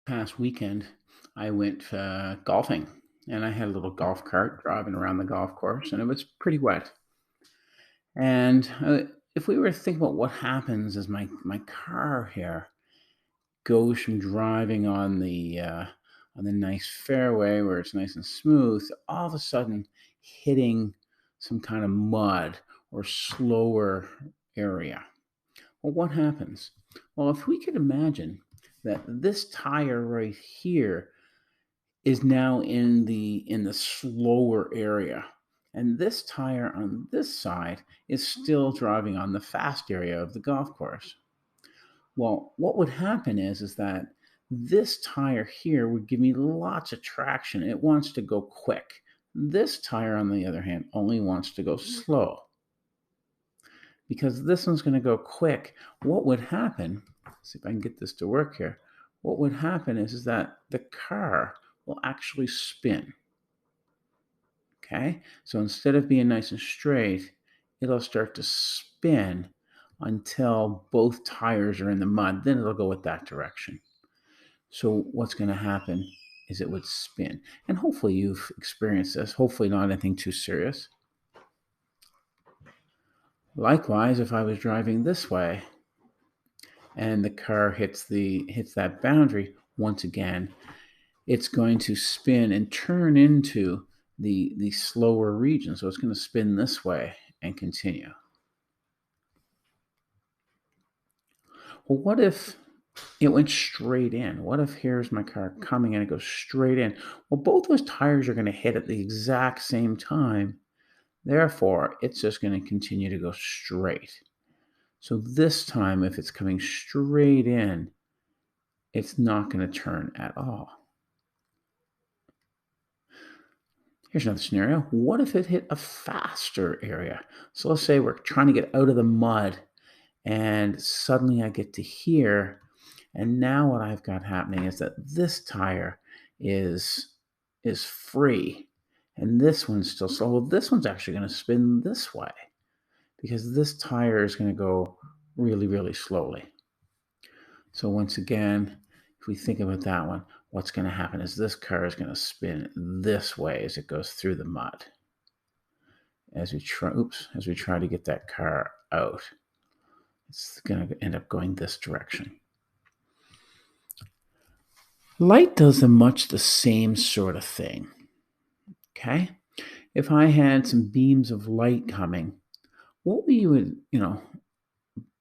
Past weekend, I went golfing, and I had a little golf cart driving around the golf course, and it was pretty wet. And if we were to think about what happens as my car here goes from driving on the nice fairway where it's nice and smooth, to all of a sudden hitting some kind of mud or slower area. Well, what happens? Well, if we could imagine that this tire right here is now in the slower area, and this tire on this side is still driving on the fast area of the golf course. Well, what would happen is that this tire here would give me lots of traction. It wants to go quick. This tire, on the other hand, only wants to go slow. Because this one's going to go quick, what would happen? See if I can get this to work here. What would happen is that the car will actually spin. Okay, so instead of being nice and straight, it'll start to spin until both tires are in the mud. Then it'll go with that direction. So what's going to happen is it would spin. And hopefully you've experienced this. Hopefully not anything too serious. Likewise, if I was driving this way and the car hits that boundary, once again, it's going to spin and turn into the slower region. So it's going to spin this way and continue. Well, what if it went straight in? What if here's my car coming and it goes straight in? Well, both those tires are going to hit at the exact same time. Therefore, it's just going to continue to go straight. So this time, if it's coming straight in, it's not going to turn at all. Here's another scenario. What if it hit a faster area? So let's say we're trying to get out of the mud, and suddenly I get to here, and now what I've got happening is that this tire is is free, and this one's still slow. Well, this one's actually going to spin this way because this tire is going to go really, really slowly. So once again, if we think about that one, what's going to happen is this car is going to spin this way as it goes through the mud. As we try to get that car out, it's going to end up going this direction. Light does much the same sort of thing. Okay? If I had some beams of light coming, what we would,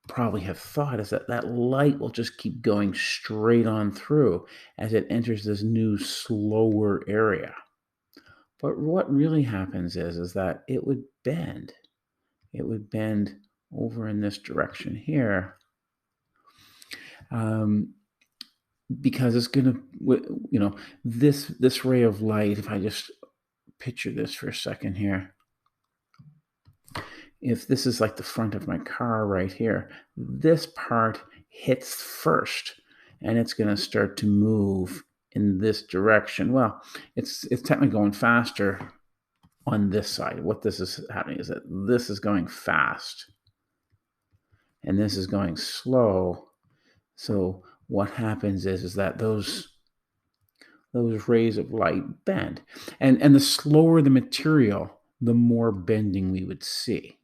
probably have thought is that that light will just keep going straight on through as it enters this new slower area. But what really happens is that it would bend. It would bend over in this direction here, um, because it's going to, this ray of light. If I just picture this for a second here, if this is like the front of my car right here, this part hits first, and it's going to start to move in this direction. Well, it's technically going faster on this side. What this is happening is that this is going fast and this is going slow. So what happens is that those rays of light bend. And the slower the material, the more bending we would see.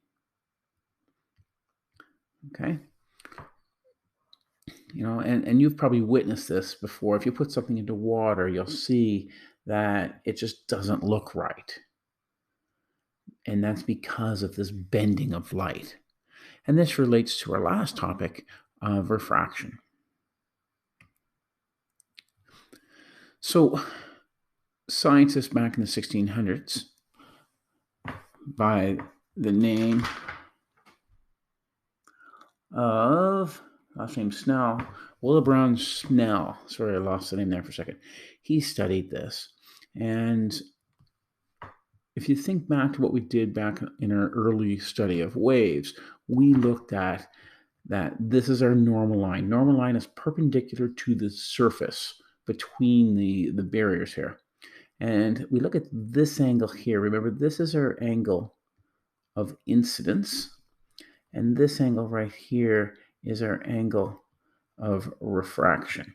Okay? And you've probably witnessed this before. If you put something into water, you'll see that it just doesn't look right. And that's because of this bending of light. And this relates to our last topic of refraction. So, scientists back in the 1600s, by the name of, last name Snell, William Snell, sorry, I lost the name there for a second. He studied this. And if you think back to what we did back in our early study of waves, we looked at that this is our normal line. Normal line is perpendicular to the surface between the barriers here. And we look at this angle here. Remember, this is our angle of incidence. And this angle right here is our angle of refraction.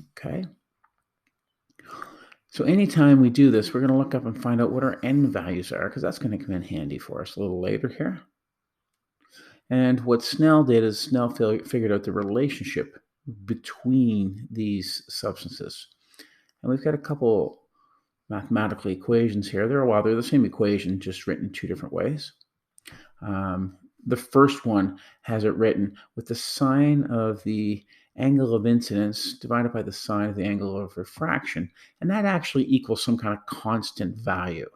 Okay. So anytime we do this, we're going to look up and find out what our n values are, because that's going to come in handy for us a little later here. And what Snell did is Snell figured out the relationship between these substances. And we've got a couple mathematical equations here. They're the same equation, just written two different ways. The first one has it written with the sine of the angle of incidence divided by the sine of the angle of refraction, and that actually equals some kind of constant value.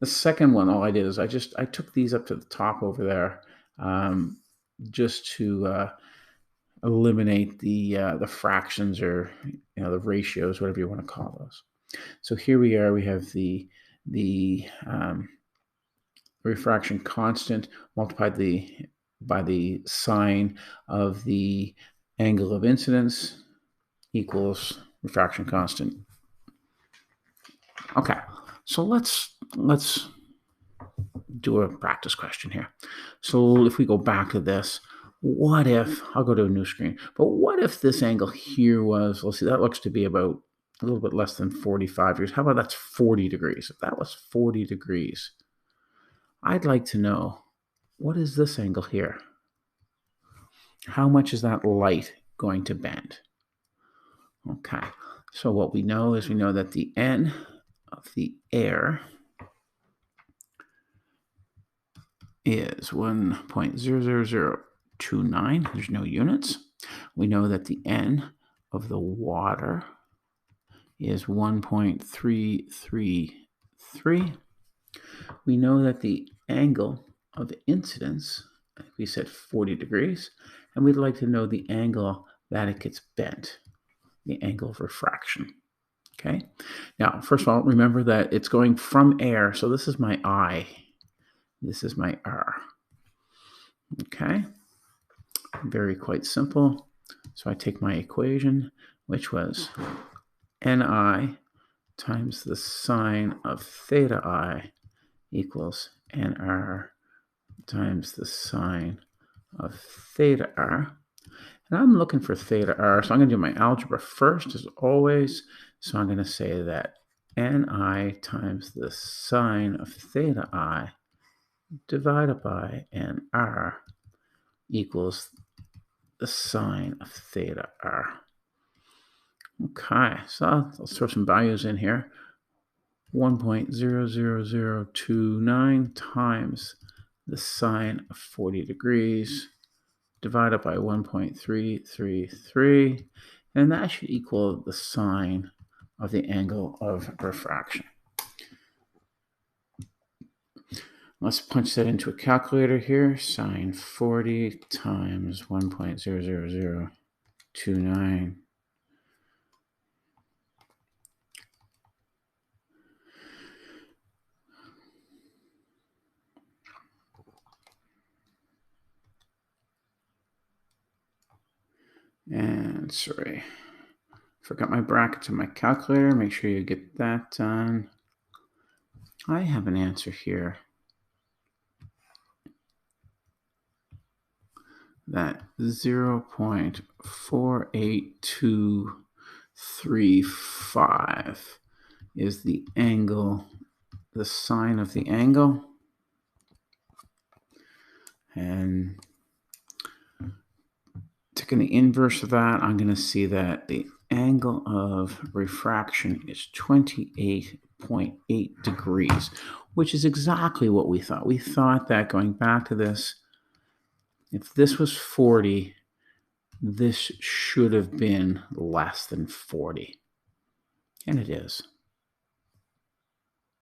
The second one, all I did is I took these up to the top over there, just to eliminate the fractions, or the ratios, whatever you want to call those. So here we are. We have the refraction constant multiplied by the sine of the angle of incidence equals refraction constant. Okay, so let's do a practice question here. So if we go back to this, what if, I'll go to a new screen, but what if this angle here was, let's see, that looks to be about a little bit less than 45 degrees. How about that's 40 degrees? If that was 40 degrees, I'd like to know, what is this angle here? How much is that light going to bend? Okay, so what we know is that the N of the air is 1.00029. There's no units. We know that the N of the water is 1.333. We know that the angle of incidence, we said 40 degrees, and we'd like to know the angle that it gets bent, the angle of refraction. Okay. Now, first of all, remember that it's going from air. So this is my I. This is my R. Okay. Quite simple. So I take my equation, which was Ni times the sine of theta I equals Nr times the sine of theta R. And I'm looking for theta R, so I'm going to do my algebra first, as always. So I'm going to say that Ni times the sine of theta I divided by Nr equals the sine of theta R. Okay, so let's throw some values in here. 1.00029 times the sine of 40 degrees divided by 1.333, and that should equal the sine of the angle of refraction. Let's punch that into a calculator here. Sine 40 times 1.00029. And sorry, forgot my brackets in my calculator. Make sure you get that done. I have an answer here that 0.48235 is the angle, the sine of the angle. And taking the inverse of that, I'm going to see that the angle of refraction is 28.8 degrees, which is exactly what we thought. We thought that, going back to this, if this was 40, this should have been less than 40. And it is.